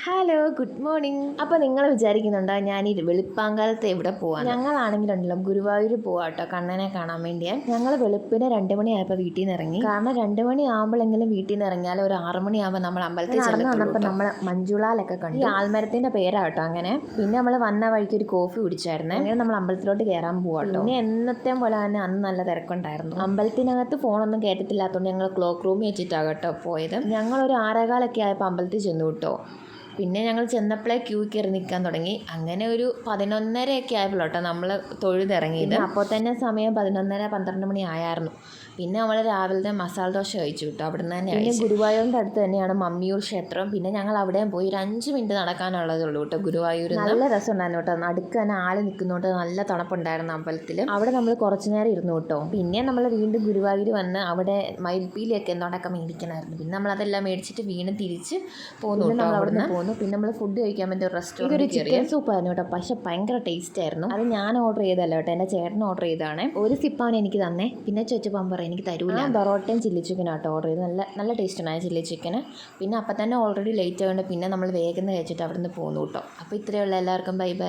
Hello good morning. അപ്പോൾ നിങ്ങൾ വിചാരിക്കുന്നുണ്ടോ ഞാൻ ഈ വെളുപ്പാങ്കാലത്ത് എവിടെ പോകാൻ? ഞങ്ങളാണെങ്കിലുണ്ടല്ലോ ഗുരുവായൂർ പോവാട്ടോ കണ്ണനെ കാണാൻ വേണ്ടിയാണ്. ഞങ്ങൾ വെളുപ്പിന് 2 മണിയായപ്പോൾ വീട്ടിൽ നിന്ന് ഇറങ്ങി. കാരണം 2 മണിയാകുമ്പോഴെങ്കിലും വീട്ടിൽ നിന്ന് ഇറങ്ങിയാൽ ഒരു 6 മണിയാകുമ്പോൾ നമ്മൾ അമ്പലത്തിൽ ചെന്നപ്പോൾ നമ്മൾ മഞ്ജുളാലൊക്കെ കണ്ടു. ഈ ആൽമരത്തിൻ്റെ പേരാട്ടോ അങ്ങനെ. പിന്നെ നമ്മൾ വന്ന വഴിക്ക് ഒരു കോഫി കുടിച്ചായിരുന്നു. അങ്ങനെ നമ്മൾ അമ്പലത്തിലോട്ട് കയറാൻ പോവാട്ടോ. പിന്നെ എന്നത്തെയും പോലെ തന്നെ അന്ന് നല്ല തിരക്കുണ്ടായിരുന്നു. അമ്പലത്തിനകത്ത് ഫോണൊന്നും കേട്ടിട്ടില്ലാത്തതുകൊണ്ട് ഞങ്ങൾ ക്ലോക്ക് റൂമിൽ വെച്ചിട്ടാകട്ടോ പോയത്. ഞങ്ങളൊരു 6:15 ആയപ്പോൾ അമ്പലത്തിൽ ചെന്നു കേട്ടോ. പിന്നെ ഞങ്ങൾ ചെന്നപ്പോഴേ ക്യൂ കയറി നിൽക്കാൻ തുടങ്ങി. അങ്ങനെ ഒരു 11:30 ആയപ്പോഴോട്ടോ നമ്മൾ തൊഴുതിറങ്ങിയത്. അപ്പോൾ തന്നെ സമയം 11:30 12 മണി ആയായിരുന്നു. പിന്നെ നമ്മൾ രാവിലത്തെ മസാല ദോശ കഴിച്ചു കിട്ടും അവിടെ നിന്ന് തന്നെ. പിന്നെ ഗുരുവായൂരിൻ്റെ അടുത്ത് തന്നെയാണ് മമ്മിയൂർ ക്ഷേത്രം. പിന്നെ ഞങ്ങൾ അവിടെയും പോയി ഒരു 5 മിനിറ്റ് നടക്കാനുള്ളതുള്ളൂ കേട്ടോ ഗുരുവായൂർ. നല്ല രസമുണ്ടായിരുന്നു കേട്ടോ. നടുക്ക് തന്നെ ആൾ നിൽക്കുന്നതുകൊണ്ട് നല്ല തണുപ്പുണ്ടായിരുന്നു അമ്പലത്തിൽ. അവിടെ നമ്മൾ കുറച്ച് നേരം ഇരുന്നു കേട്ടോ. പിന്നെ നമ്മൾ വീണ്ടും ഗുരുവായൂർ വന്ന് അവിടെ മയിൽപ്പീലിയൊക്കെ എന്തൊക്കെ മേടിക്കണമായിരുന്നു. പിന്നെ നമ്മളതെല്ലാം മേടിച്ചിട്ട് വീണ്ടും തിരിച്ച് പോന്നു കേട്ടോ. അവിടെ നിന്ന് പോന്നു. പിന്നെ നമ്മൾ ഫുഡ് കഴിക്കാൻ വേണ്ടി ഒരു റെസ്റ്റോറൻറ്റ് ചിക്കൻ സൂപ്പായിരുന്നു കേട്ടോ. പക്ഷേ ഭയങ്കര ടേസ്റ്റ് ആയിരുന്നു. അത് ഞാൻ ഓർഡർ ചെയ്തല്ല കേട്ടോ, എൻ്റെ ചേട്ടൻ ഓർഡർ ചെയ്തതാണ്. ഒരു സിപ്പാണ് എനിക്ക് തന്നെ. പിന്നെ ചോദിച്ചപ്പോൾ പറയും എനിക്ക് തരൂല. പൊറോട്ടയും ചില്ലി ചിക്കനാട്ടോ ഓർഡർ ചെയ്ത്. നല്ല ടേസ്റ്റ് ഉണ്ടായ ചില്ലി ചിക്കന്. പിന്നെ അപ്പം തന്നെ ഓൾറെഡി ലേറ്റ് ആയതുകൊണ്ട് പിന്നെ നമ്മൾ വേഗം കഴിച്ചിട്ട് അവിടെ നിന്ന് പോന്നു കേട്ടോ. അപ്പോൾ ഇത്രയുള്ള എല്ലാവർക്കും ബൈ ബൈ.